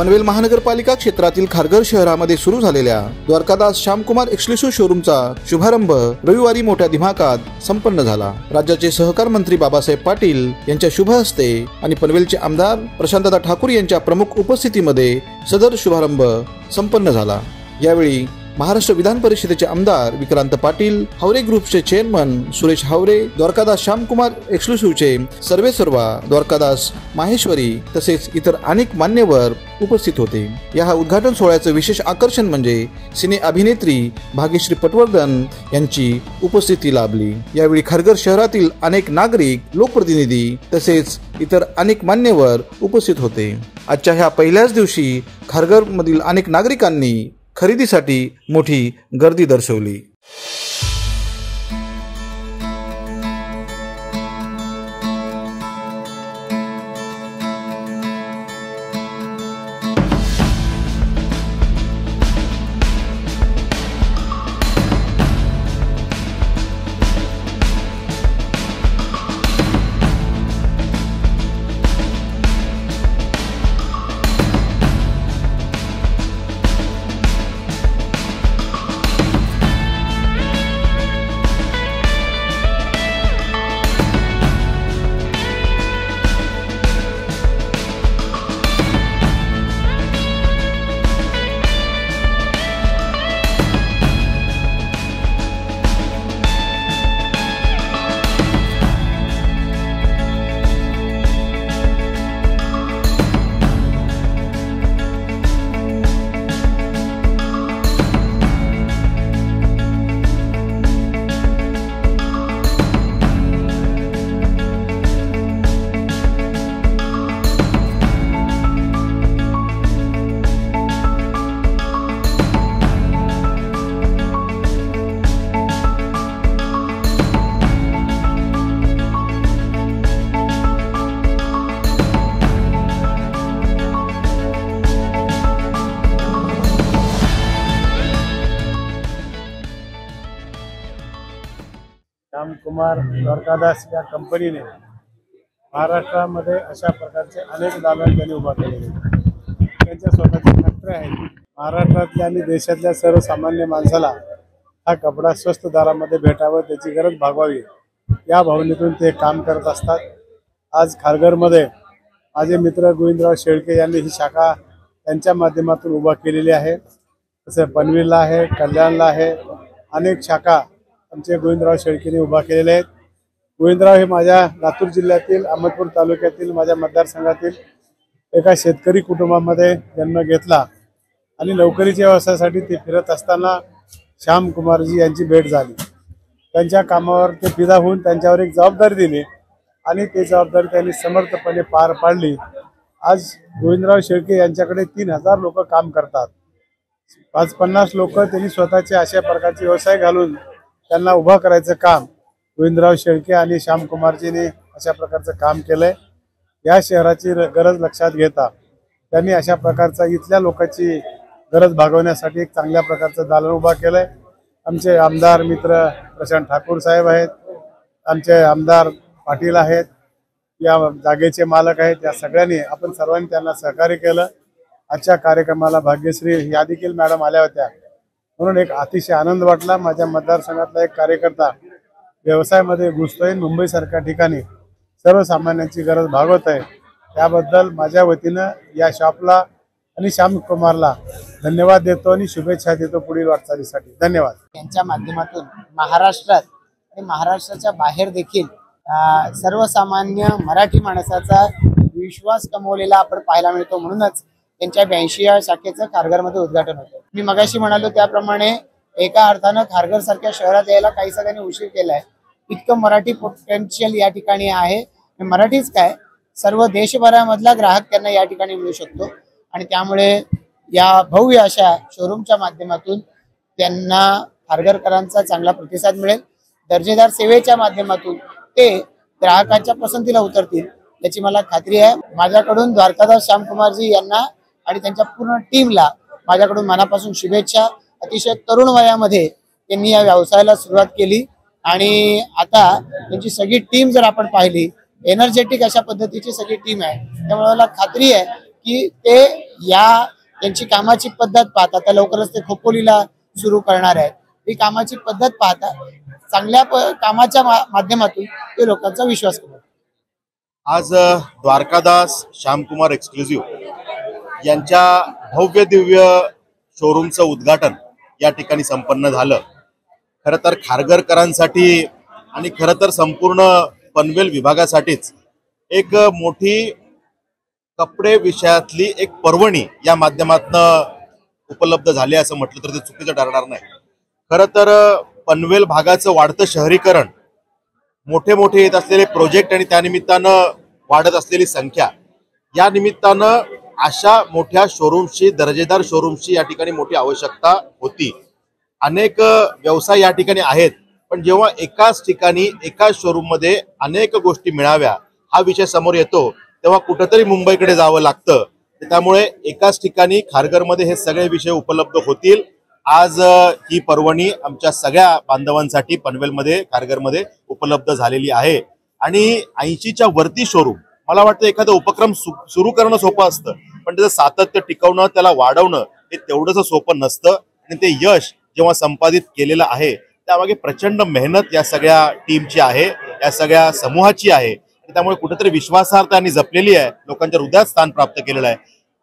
पनवेल महानगरपालिका क्षेत्रातील खारघर शहरामध्ये सुरू झालेल्या द्वारकादास श्यामकुमार एक्सक्लुसिव्ह शोरूमचा शुभारंभ रविवारी मोठ्या दिमाखात संपन्न झाला। राज्याचे सहकार मंत्री बाबासाहेब पाटील यांच्या शुभ हस्ते आणि पनवेलचे आमदार प्रशांतदा ठाकूर यांच्या प्रमुख उपस्थितीमध्ये सदर शुभारंभ संपन्न झाला। यावेळी महाराष्ट्र विधान परिषदेचे आमदार विक्रांत पाटील, हावरे ग्रुपचे चेअरमन सुरेश हावरे, द्वारकादास श्यामकुमार एक्सक्लुसिव्हचे सर्वेसर्वा द्वारकादास माहेश्वरी तसेच इतर अनेक मान्यवर उपस्थित होते। या उद्घाटन सोहळ्याचे विशेष आकर्षण म्हणजे सिने अभिनेत्री भाग्यश्री पटवर्धन यांची उपस्थिती लाभली। यावेळी खारघर शहरातील अनेक नागरिक, लोकप्रतिनिधी तसेच इतर अनेक मान्यवर उपस्थित होते। आजच्या ह्या पहिल्याच दिवशी खारघर मधील अनेक नागरिकांनी खरेदीसाठी मोठी गर्दी दर्शवली। श्यामकुमार द्वारकादास या कंपनीने महाराष्ट्रामध्ये अशा प्रकारचे अनेक दालन त्यांनी उभा केलेले, त्यांच्या स्वतःच्या फॅक्टरी आहेत। महाराष्ट्रातल्या आणि देशातल्या सर्वसामान्य माणसाला हा कपडा स्वस्त दरामध्ये भेटावं, त्याची गरज भागवावी या भावनेतून ते काम करत असतात। आज खारघरमध्ये माझे मित्र गोविंदराव शेळके यांनी ही शाखा त्यांच्या माध्यमातून उभा केलेली आहे। तसे पनवेलला आहे, कल्याणला आहे, अनेक शाखा आमचे गोविंदराव शेळकेने उभा केलेले आहेत। गोविंदराव हे माझ्या लातूर जिल्ह्यातील अहमदपूर तालुक्यातील माझ्या मतदारसंघातील एका शेतकरी कुटुंबामध्ये जन्म घेतला आणि नोकरीच्या व्यवसायासाठी ते फिरत असताना श्यामकुमारजी यांची भेट झाली। त्यांच्या कामावर ते फिदा होऊन त्यांच्यावर एक जबाबदारी दिली आणि ती जबाबदारी त्यांनी समर्थपणे पार पाडली। आज गोविंदराव शेळके यांच्याकडे 3000 लोक काम करतात। 50 लोक त्यांनी स्वतःचे अशा प्रकारचे व्यवसाय घालून त्यांना उभा करायचं काम गोविंदराव शेळके आणि श्यामकुमारजीने अशा प्रकारचं काम केलंय। या शहराची गरज लक्षात घेता त्यांनी अशा प्रकारचा इथल्या लोकांची गरज भागवण्यासाठी एक चांगल्या प्रकारचं दालन उभा केलंय। आमचे आमदार मित्र प्रशांत ठाकूर साहेब आहेत, आमचे आमदार पाटील आहेत, या जागेचे मालक आहेत। या सगळ्यांनी आपण सर्वांनी त्यांना सहकार्य केलं। आजच्या कार्यक्रमाला भाग्यश्री या देखील मॅडम आल्या होत्या, म्हणून एक अतिशय आनंद वाटला। माझ्या मतदारसंघातला एक कार्यकर्ता व्यवसायामध्ये घुसतोय, मुंबईसारख्या ठिकाणी सर्वसामान्यांची गरज भागवत आहे, त्याबद्दल माझ्या वतीनं या शॉपला आणि श्यामकुमारला धन्यवाद देतो आणि शुभेच्छा देतो पुढील वाटचालीसाठी। धन्यवाद। यांच्या माध्यमातून महाराष्ट्रात आणि महाराष्ट्राच्या बाहेर देखील सर्वसामान्य मराठी माणसाचा विश्वास कमवलेला आपण पाहायला मिळतो। म्हणूनच त्यांच्या 82व्या शाखेचं खारघरमध्ये उद्घाटन होतं। मी मगाशी म्हणालो त्याप्रमाणे एका अर्थानं खारघर सारख्या शहरात यायला काही सगळ्यांनी उशीर केलाय। इतकं मराठी पोटेन्शियल या ठिकाणी आहे। मराठीच काय, सर्व देशभरामधला ग्राहक त्यांना या ठिकाणी मिळू शकतो आणि त्यामुळे या भव्य अशा शोरूमच्या माध्यमातून त्यांना खारघरकरांचा चांगला प्रतिसाद मिळेल। दर्जेदार सेवेच्या माध्यमातून ते ग्राहकांच्या पसंतीला उतरतील याची मला खात्री आहे। माझ्याकडून द्वारकादास श्यामकुमारजी यांना आणि त्यांच्या पूर्ण टीमला माझ्याकडून मनापासून शुभेच्छा। अतिशय तरुण वयामध्ये त्यांनी या व्यवसायाला सुरुवात केली आणि आता त्यांची सगळी टीम जर आपण पाहिली एनर्जेटिक अशा पद्धतीची सगळी टीम आहे। त्यामुळे मला खात्री आहे की ते त्यांची कामाची पद्धत पाहता, आता लवकरच ते खोपोलीला सुरू करणार आहेत, ही कामाची पद्धत पाहता चांगल्या कामाच्या माध्यमातून ते लोकांचा विश्वास करतात. आज द्वारकादास श्यामकुमार एक्सक्लुझिव्ह यांच्या भव्य दिव्य शोरूमचं उद्घाटन या ठिकाणी संपन्न झालं. खरं तर खारघरकरांसाठी आणि खरं तर संपूर्ण पनवेल विभागासाठीच एक मोठी कपडे विषयातली एक पर्वणी या माध्यमातून उपलब्ध झाली असं म्हटलं तर ते चुकीचं ठरणार नाही. खरं तर पनवेल भागाचं वाढतं शहरीकरण, मोठे मोठे येत असलेले प्रोजेक्ट आणि त्यानिमित्तानं वाढत असलेली संख्या, या निमित्तानं अशा मोठ्या शोरूमची, दर्जेदार शोरूमची या ठिकाणी मोठी आवश्यकता होती. अनेक व्यवसाय या ठिकाणी आहेत, पण जेव्हा एकाच ठिकाणी एकाच शोरूममध्ये अनेक गोष्टी मिळाव्या हा विषय समोर येतो तेव्हा कुठंतरी मुंबईकडे जावं लागतं. त्यामुळे एकाच ठिकाणी खारघरमध्ये हे सगळे विषय उपलब्ध होतील. आज ही पर्वणी आमच्या सगळ्या बांधवांसाठी पनवेलमध्ये, खारघरमध्ये उपलब्ध झालेली आहे. आणि 80च्या वरती शोरूम, मला वाटतं एखादा उपक्रम सुरू करणं सोपं असतं, पण त्याचं सातत्य टिकवणं, त्याला वाढवणं हे तेवढंच सोपं नसतं. आणि ते यश जेव्हा संपादित केलेलं आहे त्यामागे प्रचंड मेहनत या सगळ्या टीमची आहे, या सगळ्या समूहाची आहे. त्यामुळे कुठेतरी विश्वासार्हता आणि जपलेली आहे, लोकांच्या हृदयात स्थान प्राप्त केलेलं आहे.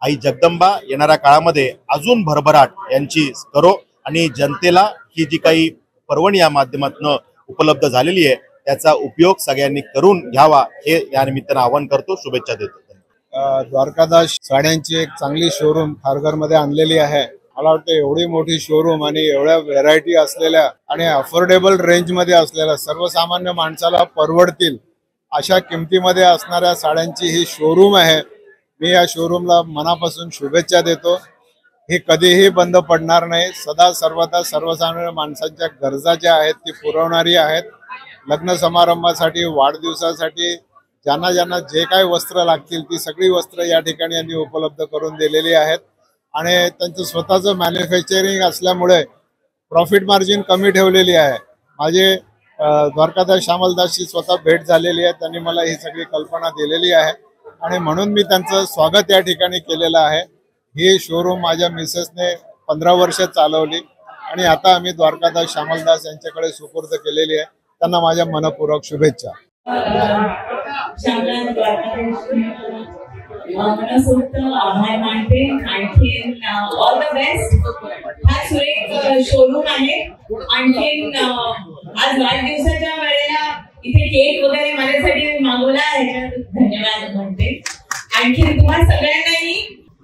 आई जगदंबा येणाऱ्या काळामध्ये अजून भरभराट यांची करो आणि जनतेला ही जी काही पर्वणी या माध्यमातून उपलब्ध झालेली आहे त्याचा उपयोग सगळ्यांनी करून घ्यावा हे या निमित्तानं आवाहन करतो, शुभेच्छा देतो. द्वारकादास साड्यांची एक चांगली शोरूम खारघरमध्ये आणलेली आहे. मला वाटतं एवढी मोठी शोरूम आणि एवढ्या व्हेरायटी असलेल्या आणि अफोर्डेबल रेंजमध्ये असलेल्या, सर्वसामान्य माणसाला परवडतील अशा किमतीमध्ये असणाऱ्या साड्यांची ही शोरूम आहे. मी या शोरूमला मनापासून शुभेच्छा देतो. हे कधीही बंद पडणार नाही. सदा सर्वदा सर्वसामान्य माणसांच्या गरजा ज्या आहेत ती पुरवणारी आहेत. लग्न समारंभासाठी, वाढदिवसासाठी ज्यांना ज्यांना जे काही वस्त्र लागतील ती सगळी वस्त्र या ठिकाणी यांनी उपलब्ध करून दिलेली आहेत. आणि त्यांचं स्वतःचं मॅन्युफॅक्चरिंग असल्यामुळे प्रॉफिट मार्जिन कमी ठेवलेली आहे. माझे द्वारकादास श्यामलदासची स्वतः भेट झालेली आहे. त्यांनी मला ही सगळी कल्पना दिलेली आहे आणि म्हणून मी त्यांचं स्वागत या ठिकाणी केलेलं आहे. ही शोरूम माझ्या मिसेसने 15 वर्ष चालवली आणि आता आम्ही द्वारकादास श्यामलदास यांच्याकडे सुपूर्द केलेली आहे. त्यांना माझ्या मनपूर्वक शुभेच्छा. मनसोक्त आभार मानते. आणखीन ऑल द बेस्ट. हा सुरेख शोरूम आहे. आणखीन आज वाढदिवसाच्या वेळेला इथे केक वगैरे माझ्यासाठी मागवला आहे, धन्यवाद म्हणते. आणखीन तुम्हा सगळ्यांनाही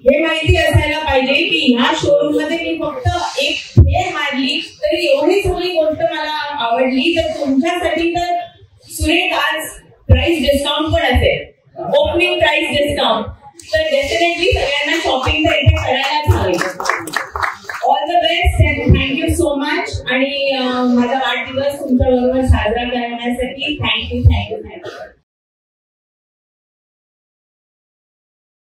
हे माहिती असायला पाहिजे की ह्या शोरूम मध्ये मी फक्त एक फेर मारली तरी एवढी सगळी गोष्ट मला आवडली. तर तुमच्यासाठी तर सुरेख आज प्राइस डिस्काउंट पण असेल, ओपनिंग प्राइस डिस्काउंट. तर डेफिनेटली सगळ्यांना शॉपिंग तर इथे करायलाच हवी. All the best and thank you so much. आणि माझा वाढदिवस तुमच्या बरोबर साजरा करण्यासाठी थँक्यू.